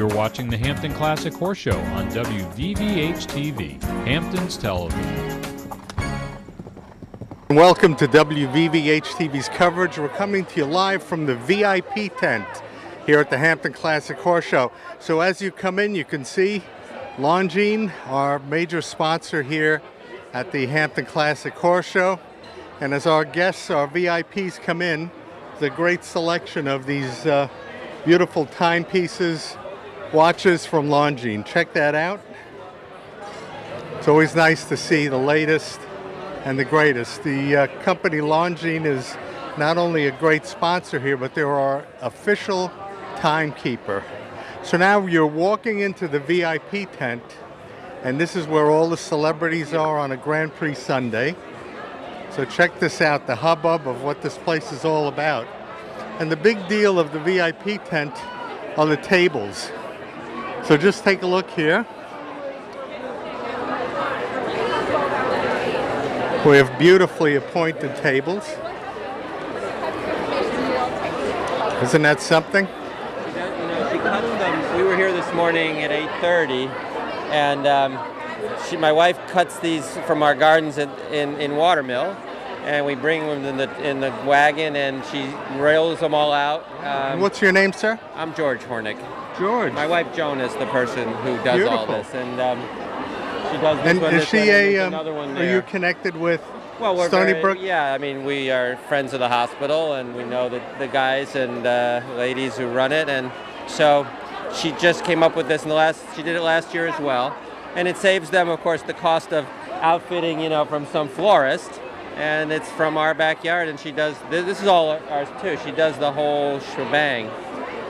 You're watching the Hampton Classic Horse Show on WVVH-TV, Hamptons Television. Welcome to WVVH-TV's coverage. We're coming to you live from the VIP tent here at the Hampton Classic Horse Show. So as you come in, you can see Longines, our major sponsor here at the Hampton Classic Horse Show. And as our guests, our VIPs come in, there's a great selection of these beautiful timepieces, watches from Longines. Check that out. It's always nice to see the latest and the greatest. The company Longines is not only a great sponsor here, but they're our official timekeeper. So now you're walking into the VIP tent, and this is where all the celebrities are on a Grand Prix Sunday. So check this out, the hubbub of what this place is all about. And the big deal of the VIP tent are the tables. So just take a look here. We have beautifully appointed tables. Isn't that something? You know, she cuts them. We were here this morning at 8:30, and my wife cuts these from our gardens in Watermill, and we bring them in the wagon, and she rails them all out. What's your name, sir? I'm George Hornick. George. My wife Joan is the person who does Beautiful. all this, and she does this And one. is This she one, and a? another one Are there. you connected with We're Stony Brook? Yeah, I mean, we are friends of the hospital, and we know the guys and ladies who run it, and so she just came up with this she did it last year as well, and it saves them, of course, the cost of outfitting, from some florist, and it's from our backyard, and she does, this is all ours too, she does the whole shebang.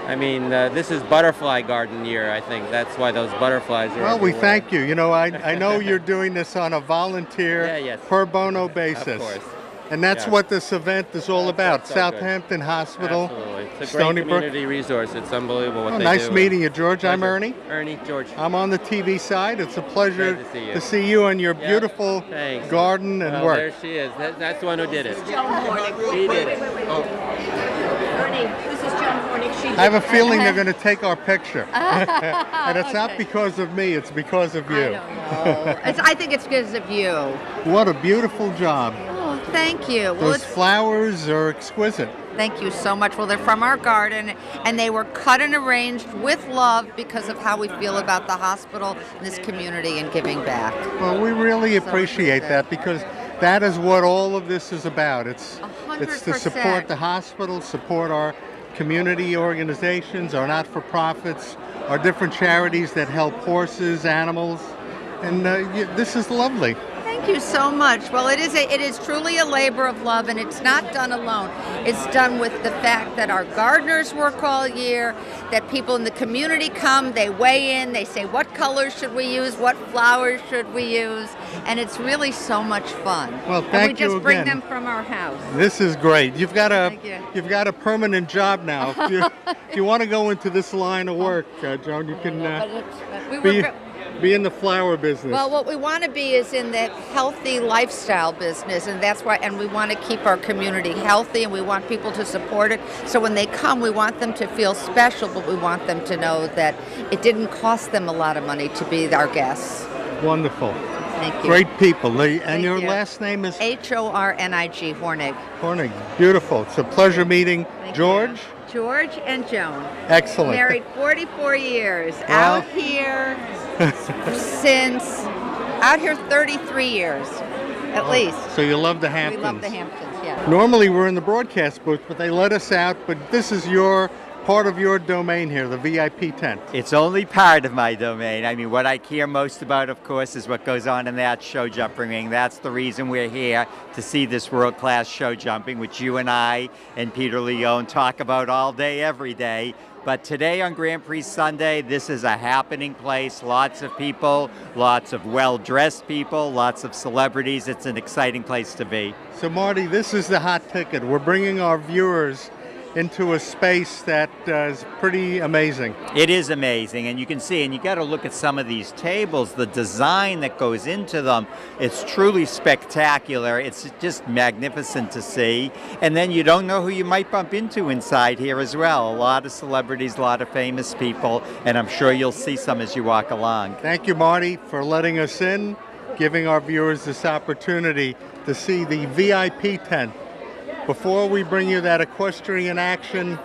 I mean, this is butterfly garden year, I think. That's why those butterflies are Well, we everywhere. thank you. I know you're doing this on a volunteer, Yes. pro bono basis. Of course. And that's Yes. what this event is all about. That's so good. Southampton Hospital, Absolutely. It's a Stony great Brook. community resource. It's unbelievable what Oh, they nice do. meeting you, George. I'm Pleasure. Ernie. Ernie, George. I'm on the TV side. It's a pleasure Glad to see you. on your Yeah, beautiful thanks. garden and Well, work. there she is. That's the one who did it. Joan Hornick. She did it. Ernie, this is Joan Hornick. She I have a feeling they're going to take our picture. And it's not Okay. because of me, it's because of I you. don't know. I think it's because of you. What a beautiful job. Oh, thank you. Well, Those flowers are exquisite. thank you so much. Well, they're from our garden, and they were cut and arranged with love because of how we feel about the hospital and this community and giving back. Well, we really So appreciate that because that is what all of this is about. It's to 100%. support the hospital, support our community organizations, our not-for-profits, our different charities that help horses, animals, and this is lovely. Thank you so much. Well, it is truly a labor of love, and it's not done alone. It's done with the fact that our gardeners work all year, that people in the community come, they weigh in, they say what colors should we use, what flowers should we use, and it's really so much fun. Well, and thank we just you bring again. them from our house. This is great. You've got Thank you. a permanent job now. If you want to go into this line of work, Joan, you can be in the flower business. Well, what we want to be is in the healthy lifestyle business, and that's why. And we want to keep our community healthy, and we want people to support it. So when they come, we want them to feel special, but we want them to know that it didn't cost them a lot of money to be our guests. Wonderful. Thank you. Great people. And Thank your you. last name is Hornig, Hornig. Hornig. Beautiful. It's a pleasure meeting Thank George. you. George and Joan. Excellent. Married 44 years. Wow. Out here out here 33 years, at least. So you love the We Hamptons. love the Hamptons, yeah. Normally we're in the broadcast booth, but they let us out. But this is part of your domain here, the VIP tent. It's only part of my domain. I mean, what I care most about, of course, is what goes on in that show jumping ring. That's the reason we're here, to see this world-class show jumping, which you and I and Peter Leone talk about all day, every day. But today on Grand Prix Sunday, this is a happening place. Lots of people, lots of well-dressed people, lots of celebrities. It's an exciting place to be. So Marty, this is the hot ticket. We're bringing our viewers into a space that is pretty amazing. It is amazing, and you can see, and you got to look at some of these tables, the design that goes into them. It's truly spectacular. It's just magnificent to see. And then you don't know who you might bump into inside here as well. A lot of celebrities, a lot of famous people, and I'm sure you'll see some as you walk along. Thank you, Marty, for letting us in, giving our viewers this opportunity to see the VIP tent. Before we bring you that equestrian action,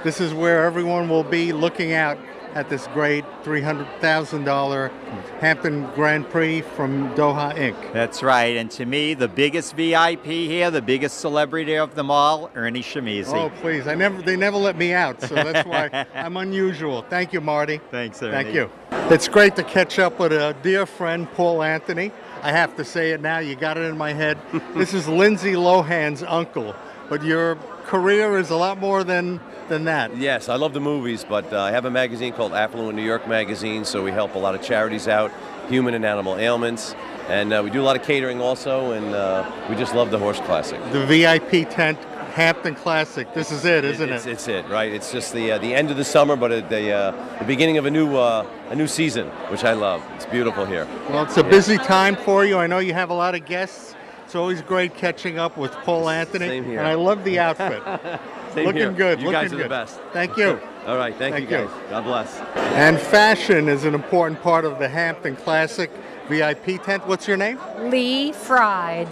this is where everyone will be looking out at this great $300,000 Hampton Grand Prix from Doha Inc. That's right, and to me, the biggest VIP here, the biggest celebrity of them all, Ernie Shimizi. Oh, please. They never let me out, so that's why I'm unusual. Thank you, Marty. Thanks, Ernie. Thank you. It's great to catch up with a dear friend, Paul Anthony. I have to say it now. You got it in my head. This is Lindsay Lohan's uncle, but your career is a lot more than that. Yes, I love the movies, but I have a magazine called Affluent New York Magazine, so we help a lot of charities out, human and animal ailments, and we do a lot of catering also, and we just love the Horse Classic. The VIP tent, Hampton Classic. This is it, isn't it? It's it, right? It's just the end of the summer, but the beginning of a new season, which I love. It's beautiful here. Well, it's a busy time for you. I know you have a lot of guests. It's always great catching up with Paul Anthony. Same here. And I love the outfit. Same Looking here. good. You looking guys are good. the best. Thank you. All right, thank you guys. God bless. And fashion is an important part of the Hampton Classic VIP tent. What's your name? Lee Fried.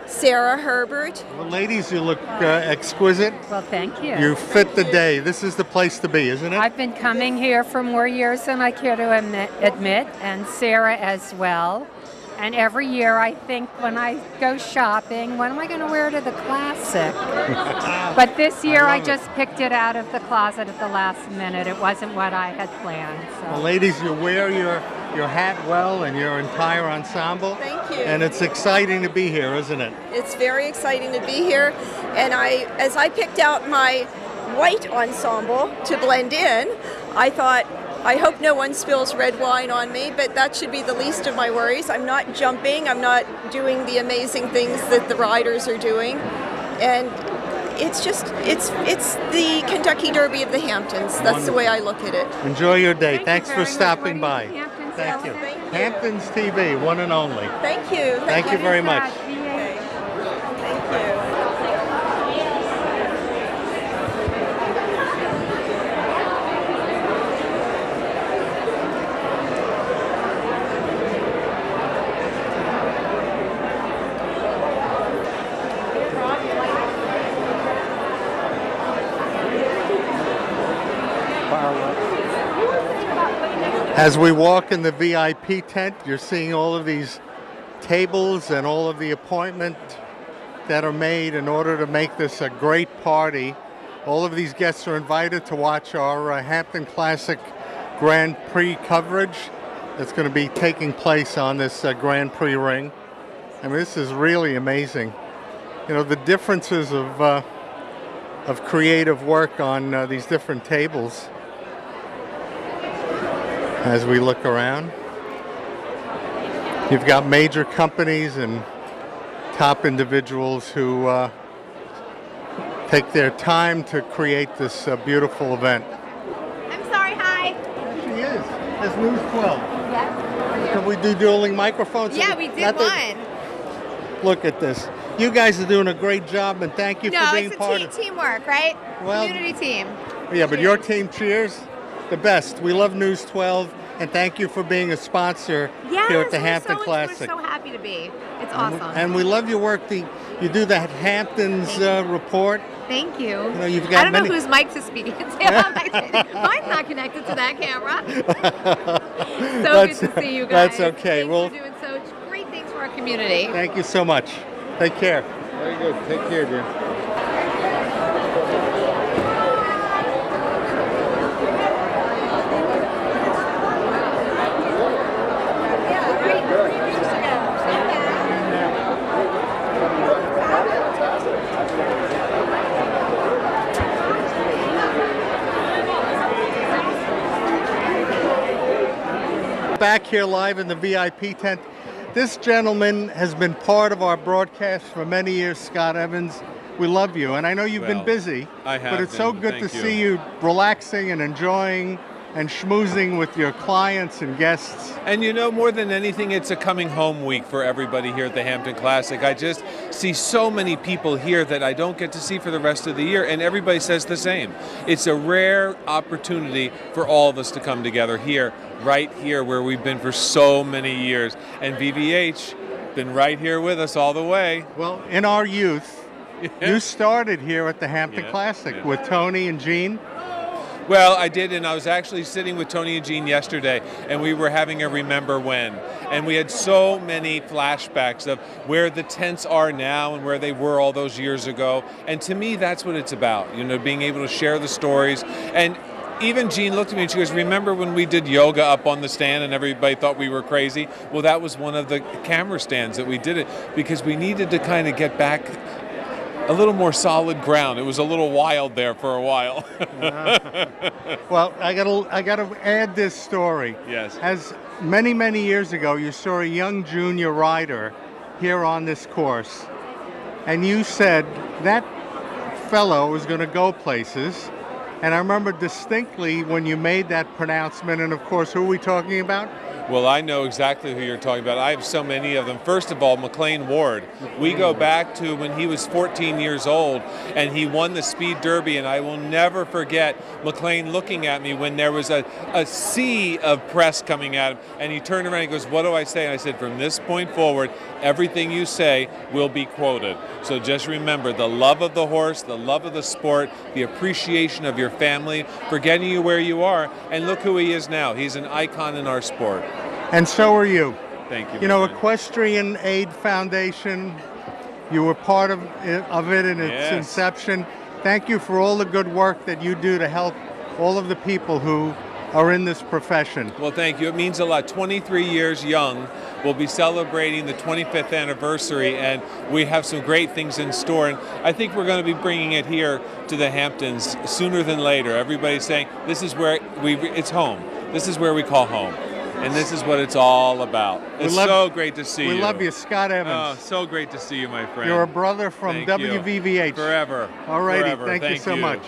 Sarah Herbert. Well, ladies, you look exquisite. Well, thank you. You fit the day. This is the place to be, isn't it? I've been coming here for more years than I care to admit, and Sarah as well. And every year I think when I go shopping, what am I going to wear to the Classic? But this year I just picked it out of the closet at the last minute. It wasn't what I had planned. So. Well, ladies, you wear your hat well and your entire ensemble. Thank you. And it's exciting to be here, isn't it? It's very exciting to be here. And as I picked out my white ensemble to blend in, I thought, I hope no one spills red wine on me, but that should be the least of my worries. I'm not jumping, I'm not doing the amazing things that the riders are doing. And it's the Kentucky Derby of the Hamptons. That's the way I look at it. Enjoy your day. Thanks Thank you for very stopping much. by. What do you think, Hamptons? Thank you. Thank you. Hamptons TV, one and only. Thank you. Thank you very much. Okay. Thank you. As we walk in the VIP tent, you're seeing all of these tables and all of the appointment that are made in order to make this a great party. All of these guests are invited to watch our Hampton Classic Grand Prix coverage that's going to be taking place on this Grand Prix ring. I mean, this is really amazing. You know, the differences of creative work on these different tables. As we look around, you've got major companies and top individuals who take their time to create this beautiful event. I'm sorry, hi. There she is. That's News 12. Yes. Can we do dueling microphones? Yeah, we did Not one. that- Look at this. You guys are doing a great job, and thank you for being part of it's a teamwork, right? Well- Community team. Yeah, but your team cheers the best. We love News 12, and thank you for being a sponsor here at the Hampton Classic. We're so happy to be. It's awesome. And we love your work. You do that Hamptons report. Thank you. You know, you've got I don't many- know whose mic to speak into. Mine's not connected to that camera. So good to see you guys. That's okay. Thanks for doing so great things for our community. Thank you so much. Take care. Very good. Take care, dear. Back here live in the VIP tent. This gentleman has been part of our broadcast for many years, Scott Evans. we love you. And I know you've been busy, I have but it's so been, good thank to you. see you relaxing and enjoying and schmoozing with your clients and guests. And you know, more than anything, it's a coming home week for everybody here at the Hampton Classic. I just see so many people here that I don't get to see for the rest of the year, and everybody says the same. It's a rare opportunity for all of us to come together here, right here where we've been for so many years. And VVH been right here with us all the way. Well, in our youth, you started here at the Hampton Classic with Tony and Jean. Well, I did, and I was actually sitting with Tony and Jean yesterday, and we were having a remember when. And we had so many flashbacks of where the tents are now and where they were all those years ago. And to me, that's what it's about, you know, being able to share the stories. And even Jean looked at me and she goes, remember when we did yoga up on the stand and everybody thought we were crazy? Well, that was one of the camera stands that we did it because we needed to kind of get back a little more solid ground. It was a little wild there for a while. Well, I gotta add this story. Yes. As many years ago, you saw a young junior rider here on this course, and you said that fellow was going to go places. And I remember distinctly when you made that pronouncement. And of course, who are we talking about? Well, I know exactly who you're talking about. I have so many of them. First of all, McLean Ward. We go back to when he was 14 years old and he won the Speed Derby, and I will never forget McLean looking at me when there was a sea of press coming at him, and he turned around and he goes, what do I say? And I said, from this point forward, everything you say will be quoted. So just remember the love of the horse, the love of the sport, the appreciation of your family for getting you where you are, and look who he is now. He's an icon in our sport. And so are you. Thank you. You know, Equestrian Aid Foundation, you were part of it in its inception. Thank you for all the good work that you do to help all of the people who are in this profession. Well, thank you. It means a lot. 23 years young. We'll be celebrating the 25th anniversary, and we have some great things in store. And I think we're going to be bringing it here to the Hamptons sooner than later. Everybody's saying this is where it's home. This is where we call home. And this is what it's all about. It's so great to see you. We love you, Scott Evans. Oh, so great to see you, my friend. You're a brother from WVVH. Forever. All righty. Forever. Thank you so much.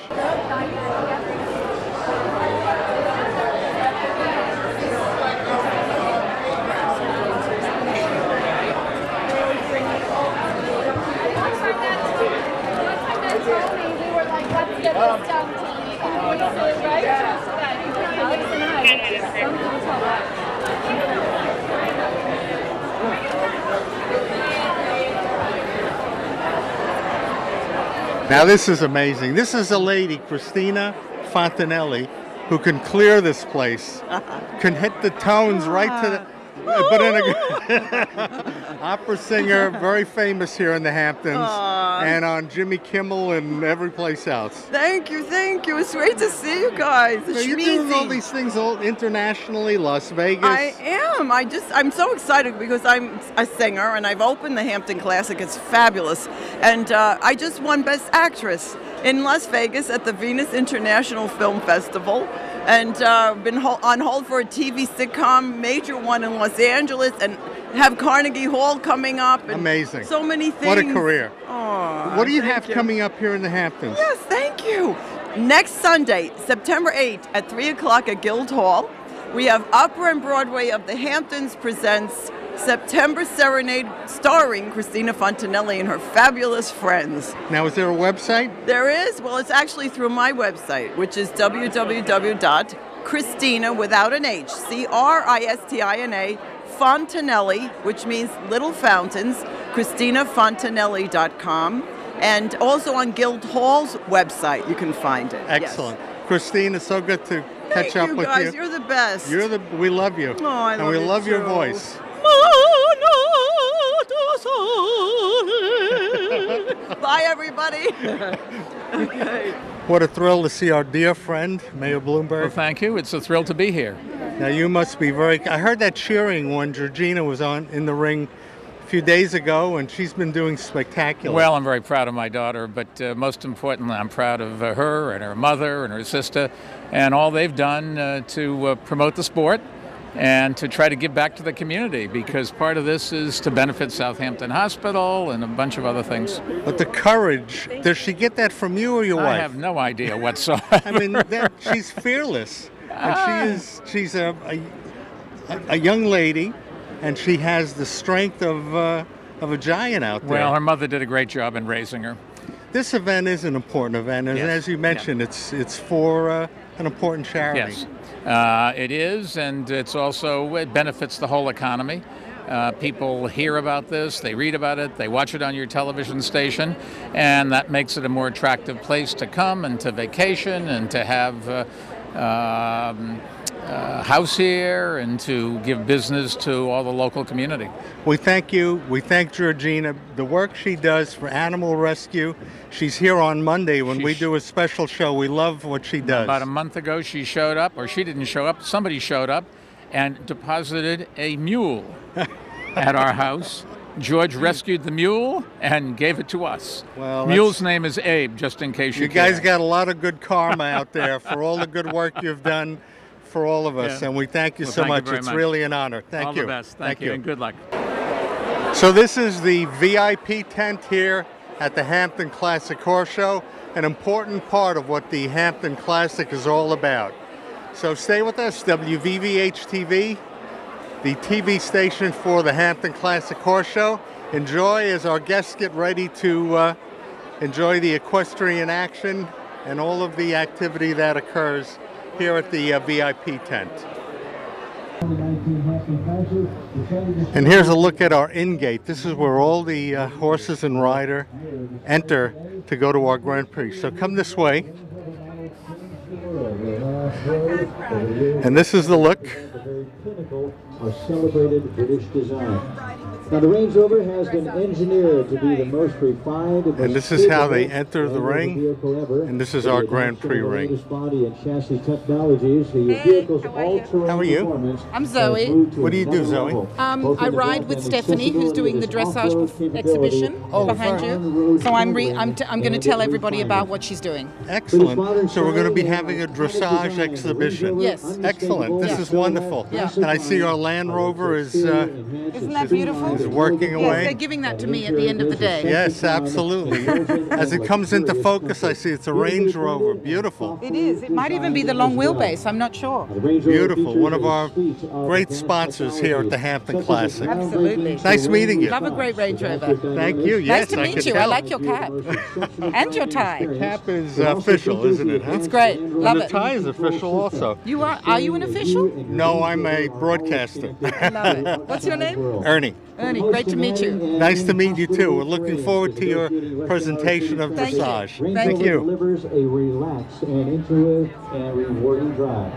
Now this is amazing. This is a lady, Christina Fontanelli, who can clear this place, can hit the tones right to the... But in a opera singer, very famous here in the Hamptons, and on Jimmy Kimmel and every place else. Thank you, thank you. It's great to see you guys. So you're doing all these things all internationally, Las Vegas. I am. I'm so excited because I'm a singer and I've opened the Hampton Classic. It's fabulous, and I just won Best Actress in Las Vegas at the Venus International Film Festival. And been on hold for a TV sitcom, major one in Los Angeles, and have Carnegie Hall coming up. And amazing. So many things. What a career. Oh, what do you have coming up here in the Hamptons? Yes, thank you. Next Sunday, September 8th at 3 o'clock at Guild Hall, we have Opera and Broadway of the Hamptons presents September Serenade starring Christina Fontanelli and her fabulous friends. Now, is there a website? There is. Well, it's actually through my website, which is www.Christina, without an H, Christina Fontanelli, which means little fountains, ChristinaFontanelli.com. And also on Guild Hall's website, you can find it. Excellent. Yes. Christina, so good to catch up with you. you. You're the best. We love you. Oh, I love you. And we love too. your voice. Bye, everybody. Okay. What a thrill to see our dear friend, Mayor Bloomberg. Well, thank you. It's a thrill to be here. Now, you must be I heard that cheering when Georgina was in the ring a few days ago, and she's been doing spectacular. Well, I'm very proud of my daughter, but most importantly, I'm proud of her and her mother and her sister and all they've done to promote the sport and to try to give back to the community, because part of this is to benefit Southampton Hospital and a bunch of other things. But the courage, does she get that from you or your wife? I have no idea whatsoever. I mean, she's fearless. And she's a young lady, and she has the strength of a giant out there. Well, her mother did a great job in raising her. This event is an important event, and as you mentioned, it's for an important charity. Yes, it is, and it benefits the whole economy. People hear about this, they read about it, they watch it on your television station, and that makes it a more attractive place to come and to vacation and to have house here and to give business to all the local community. We thank you. We thank Georgina. The work she does for animal rescue. She's here on Monday when we do a special show. We love what she does. About a month ago she showed up, or she didn't show up, somebody showed up and deposited a mule at our house. George rescued the mule and gave it to us. Well, mule's name is Abe, just in case you guys care. got a lot of good karma out there for all the good work you've done for all of us, and we thank you so much. It's really an honor. Thank you. All the best. Thank you, and good luck. So this is the VIP tent here at the Hampton Classic Horse Show, an important part of what the Hampton Classic is all about. So stay with us, WVVH-TV, the TV station for the Hampton Classic Horse Show. Enjoy as our guests get ready to enjoy the equestrian action and all of the activity that occurs here at the VIP tent. And here's a look at our in-gate. This is where all the horses and rider enter to go to our Grand Prix. So come this way. And this is the look. Our celebrated British design. Now the Range Rover has been engineered to be the most refined and this is how they enter the ring, and this is our Grand Prix ring. Body and chassis technologies, the vehicle's all-terrain How are you? performance. I'm Zoe. What do you do, Zoe? I ride with Stephanie, who's doing the dressage exhibition behind you. So I'm going to tell everybody about what she's doing. Excellent. So we're going to be having a dressage exhibition. Yes. Excellent. This is wonderful. Yeah. And I see our Land Rover is isn't that beautiful? Is working away. Yes, they're giving that to me at the end of the day. Yes, absolutely. As it comes into focus, I see it's a Range Rover. Beautiful. It is. It might even be the long wheelbase. I'm not sure. Beautiful. One of our great sponsors here at the Hampton Classic. Absolutely. Nice meeting you. Love a great Range Rover. Thank you. Yes, nice to meet you. I like your cap. And your tie. The cap is official, isn't it? Huh? It's great. Love and it. the tie is official also. You are? Are you an official? No, I'm a broadcaster. Love it. What's your name? Ernie. Ernie, great to meet you. Nice to meet you too. We're looking forward to your presentation of dressage. Thank you. Delivers a relaxed and intuitive and rewarding drive.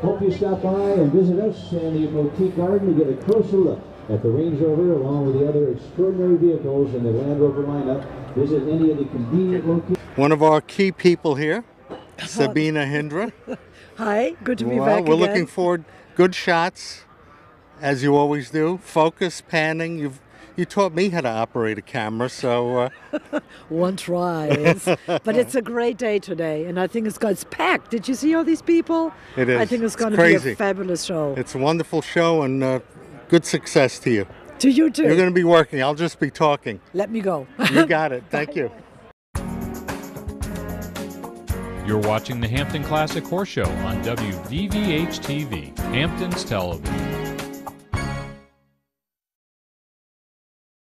Hope you stop by and visit us in the Boutique Garden to get a closer look at the Range Rover along with the other extraordinary vehicles in the Land Rover lineup. Visit any of the convenient locations. One of our key people here, Sabina Hindra. Hi, good to be back again. We're looking forward. Good shots, as you always do. Focus, panning. You taught me how to operate a camera, so... One tries. But it's a great day today, and I think it's packed. Did you see all these people? It is. I think it's going to be a fabulous show. It's a wonderful show, and good success to you. To you too. You're going to be working. I'll just be talking. Let me go. You got it. Thank you. You're watching the Hampton Classic Horse Show on WVVH-TV, Hamptons Television.